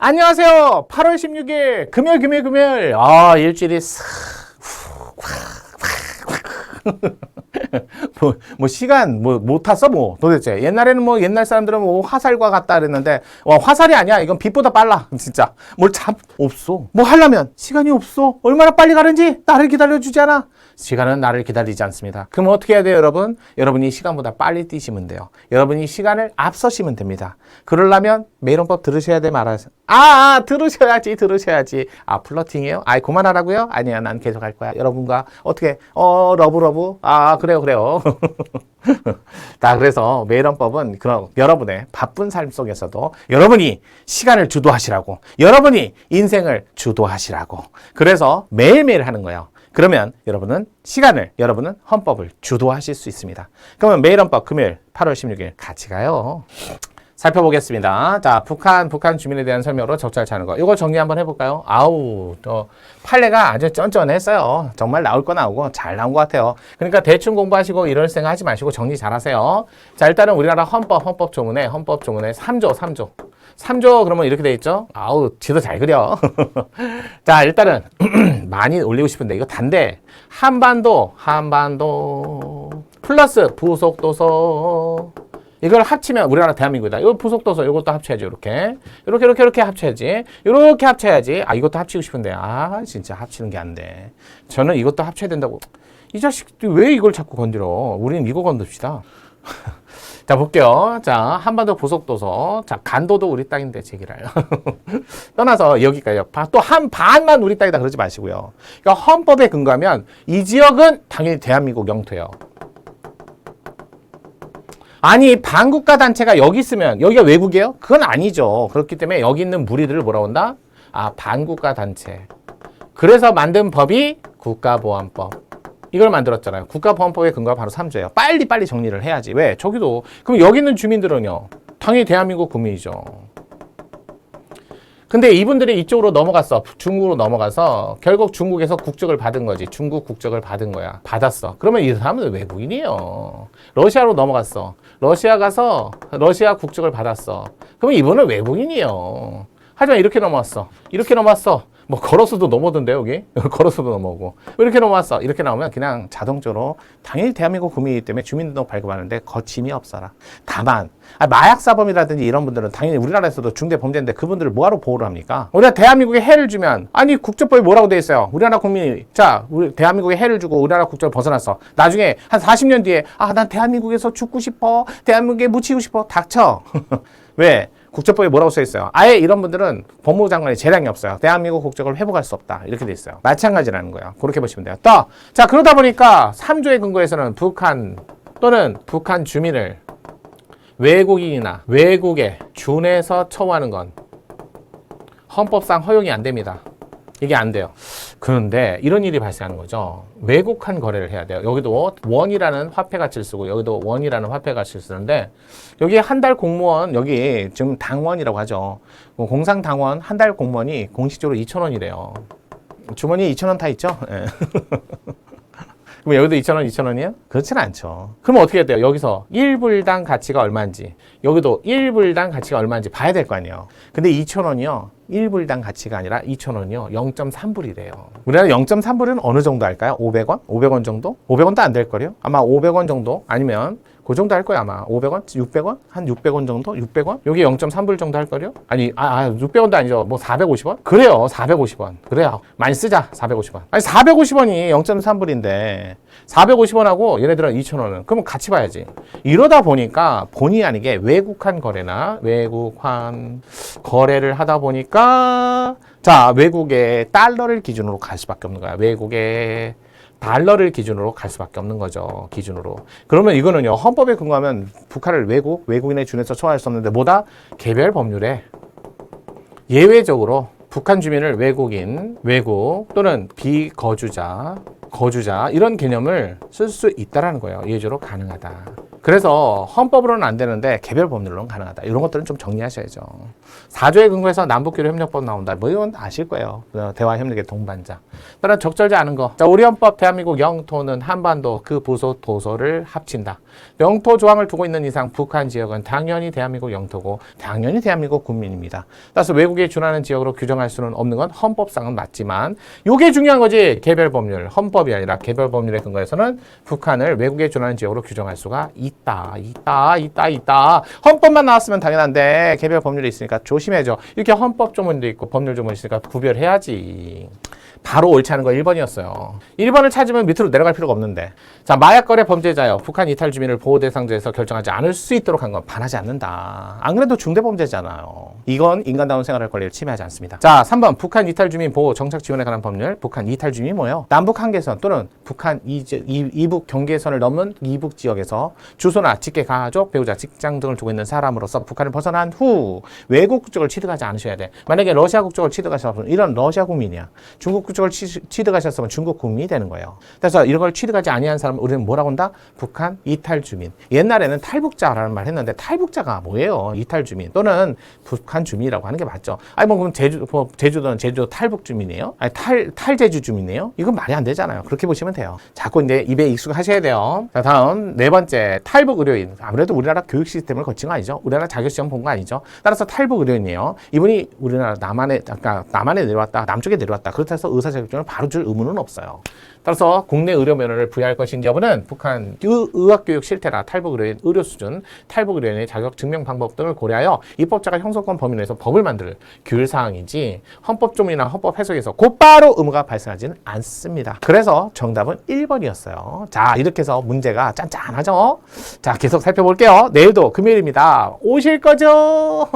안녕하세요. 8월 16일 금요일. 일주일이 뭐 시간 못 탔어 도대체. 옛날에는 옛날 사람들은 화살과 같다 그랬는데 화살이 아니야. 이건 빛보다 빨라. 진짜 뭘 없어. 뭐 하려면 시간이 없어. 얼마나 빨리 가는지 나를 기다려주지 않아. 시간은 나를 기다리지 않습니다. 그럼 어떻게 해야 돼요, 여러분? 여러분이 시간보다 빨리 뛰시면 돼요. 여러분이 시간을 앞서시면 됩니다. 그러려면 매일원법 들으셔야 돼, 말아요. 들으셔야지. 플러팅이에요? 그만하라고요? 아니야, 난 계속 할 거야. 여러분과 어떻게 러브. 그래요. 자, 그래서 매일원법은 그런 여러분의 바쁜 삶 속에서도 여러분이 시간을 주도하시라고, 여러분이 인생을 주도하시라고. 그래서 매일매일 하는 거예요. 그러면 여러분은 헌법을 주도하실 수 있습니다. 그러면 매일헌법 금요일 8월 16일 같이 가요. 살펴보겠습니다. 자, 북한 주민에 대한 설명으로 적절치 않은 거. 이거 정리 한번 해볼까요? 판례가 아주 쩐쩐했어요. 정말 나올 거 나오고 잘 나온 것 같아요. 그러니까 대충 공부하시고 이럴 생각 하지 마시고 정리 잘 하세요. 자, 일단은 우리나라 헌법 조문에 3조 그러면 이렇게 돼 있죠? 지도 잘 그려. 자, 일단은 많이 올리고 싶은데 이거 단데 한반도 플러스 부속도서 이걸 합치면 우리나라 대한민국이다. 이거 부속도서 이것도 합쳐야지. 이렇게 합쳐야지. 이렇게 합쳐야지. 이것도 합치고 싶은데 진짜 합치는 게 안 돼. 저는 이것도 합쳐야 된다고. 이 자식들이 왜 이걸 자꾸 건드려? 우리는 이거 건듭시다. 자, 볼게요. 자, 한반도 부속도서. 자, 간도도 우리 땅인데 제기라요. 떠나서 여기까지. 또 한 반만 우리 땅이다 그러지 마시고요. 그러니까 헌법에 근거하면 이 지역은 당연히 대한민국 영토예요. 아니, 반국가 단체가 여기 있으면 여기가 외국이에요? 그건 아니죠. 그렇기 때문에 여기 있는 무리들을 뭐라고 한다? 반국가 단체. 그래서 만든 법이 국가보안법. 이걸 만들었잖아요. 국가보안법의 근거가 바로 3조예요. 빨리 정리를 해야지. 왜? 그럼 여기 있는 주민들은요. 당연히 대한민국 국민이죠. 근데 이분들이 이쪽으로 넘어갔어. 중국으로 넘어가서 결국 중국에서 국적을 받은 거지. 중국 국적을 받은 거야. 받았어. 그러면 이 사람은 외국인이에요. 러시아로 넘어갔어. 러시아 가서 러시아 국적을 받았어. 그러면 이분은 외국인이에요. 하지만 이렇게 넘어왔어. 걸어서도 넘어던데 여기? 걸어서도 넘어오고. 이렇게 넘어왔어. 이렇게 나오면 그냥 자동적으로 당연히 대한민국 국민이기 때문에 주민등록 발급하는데 거침이 없어라. 다만 마약사범이라든지 이런 분들은 당연히 우리나라에서도 중대범죄인데 그분들을 뭐하러 보호를 합니까? 우리가 대한민국에 해를 주면 국적법이 뭐라고 돼 있어요? 우리나라 국민이 우리 대한민국에 해를 주고 우리나라 국적을 벗어났어. 나중에 한 40년 뒤에 난 대한민국에서 죽고 싶어. 대한민국에 묻히고 싶어. 닥쳐. 왜? 국적법에 뭐라고 써 있어요? 아예 이런 분들은 법무부 장관이 재량이 없어요. 대한민국 국적을 회복할 수 없다. 이렇게 돼 있어요. 마찬가지라는 거예요. 그렇게 보시면 돼요. 자, 그러다 보니까 3조의 근거에서는 북한 또는 북한 주민을 외국인이나 외국에 준해서 처우하는 건 헌법상 허용이 안 됩니다. 이게 안 돼요. 그런데 이런 일이 발생하는 거죠. 외국한 거래를 해야 돼요. 여기도 원이라는 화폐 가치를 쓰고 여기도 원이라는 화폐 가치를 쓰는데 여기 한 달 공무원 여기 지금 당원이라고 하죠. 공상당원 한 달 공무원이 공식적으로 2,000원이래요. 주머니에 2,000원 다 있죠? 네. 그럼 여기도 2,000원이에요? 그렇지는 않죠. 그럼 어떻게 해야 돼요? 여기서 1불당 가치가 얼마인지 여기도 1불당 가치가 얼마인지 봐야 될 거 아니에요. 근데 2,000원이요. 1불당 가치가 아니라 2,000원이요. 0.3불이래요. 우리나라 0.3불은 어느 정도 할까요? 500원? 500원 정도? 500원도 안 될걸요? 아마 500원 정도? 아니면 그 정도 할 거야 아마. 500원? 600원? 한 600원 정도? 600원? 여기 0.3불 정도 할 거요? 아니 600원도 아니죠. 450원? 그래요. 450원. 그래요. 많이 쓰자. 450원. 아니 450원이 0.3불인데 450원하고 얘네들은 2,000원은 그러면 같이 봐야지. 이러다 보니까 본의 아니게 외국한 거래나 외국환 거래를 하다 보니까 외국의 달러를 기준으로 갈 수밖에 없는 거야. 외국의 달러를 기준으로 갈 수밖에 없는 거죠. 기준으로. 그러면 이거는요. 헌법에 근거하면 북한을 외국인에 준해서 처우할 수 없는데 개별 법률에 예외적으로 북한 주민을 외국 또는 비거주자, 거주자 이런 개념을 쓸 수 있다라는 거예요. 예외적으로 가능하다. 그래서 헌법으로는 안 되는데 개별 법률로는 가능하다. 이런 것들은 좀 정리하셔야죠. 4조에 근거해서 남북교류 협력법 나온다. 뭐 이건 아실 거예요. 대화 협력의 동반자. 따라 적절지 않은 거. 자, 우리 헌법 대한민국 영토는 한반도 그 부서 도서를 합친다. 영토 조항을 두고 있는 이상 북한 지역은 당연히 대한민국 영토고 당연히 대한민국 국민입니다. 따라서 외국에 준하는 지역으로 규정할 수는 없는 건 헌법상은 맞지만 요게 중요한 거지. 개별 법률, 헌법이 아니라 개별 법률에 근거해서는 북한을 외국에 준하는 지역으로 규정할 수가 있다. 헌법만 나왔으면 당연한데 개별 법률이 있으니까 조심해줘. 이렇게 헌법 조문도 있고 법률 조문이 있으니까 구별해야지. 바로 옳지 않은 거 1번이었어요. 1번을 찾으면 밑으로 내려갈 필요가 없는데. 자, 마약거래 범죄자요. 북한 이탈 주민을 보호 대상자에서 결정하지 않을 수 있도록 한 건 반하지 않는다. 안 그래도 중대범죄잖아요. 이건 인간다운 생활할 권리를 침해하지 않습니다. 자, 3번 북한 이탈 주민 보호 정착 지원에 관한 법률. 북한 이탈 주민이 뭐예요? 남북 한계선 또는 북한 이북 경계선을 넘는 이북 지역에서 주소나 직계 가족, 배우자, 직장 등을 두고 있는 사람으로서 북한을 벗어난 후 외국 국적을 취득하지 않으셔야 돼. 만약에 러시아 국적을 취득하셨으면 이런 러시아 국민이야. 중국 국적을 취득하셨으면 중국 국민이 되는 거예요. 그래서 이런 걸 취득하지 아니한 사람은 우리는 뭐라고 한다? 북한 이탈 주민. 옛날에는 탈북자라는 말 했는데 탈북자가 뭐예요? 이탈 주민 또는 북한 주민이라고 하는 게 맞죠. 아니 뭐 그럼 제주도는 제주도 탈북 주민이에요? 아니 탈제주 주민이에요? 이건 말이 안 되잖아요. 그렇게 보시면 돼요. 자꾸 이제 입에 익숙하셔야 돼요. 자, 다음 네 번째 탈북 의료인. 아무래도 우리나라 교육 시스템을 거친 거 아니죠? 우리나라 자격시험 본 거 아니죠? 따라서 탈북 의료인이에요. 이분이 우리나라 남한에 내려왔다, 남쪽에 내려왔다. 그렇다 해서 의사 자격증을 바로 줄 의무는 없어요. 따라서 국내 의료 면허를 부여할 것인지 여부는 북한 의학교육 실태나 탈북 의료인 의료 수준, 탈북 의료인의 자격 증명 방법 등을 고려하여 입법자가 형소권 범위 내에서 법을 만들 규율 사항이지 헌법 조문이나 헌법 해석에서 곧바로 의무가 발생하지는 않습니다. 그래서 정답은 1번이었어요. 자, 이렇게 해서 문제가 짠짠하죠? 자, 계속 살펴볼게요. 내일도 금요일입니다. 오실 거죠?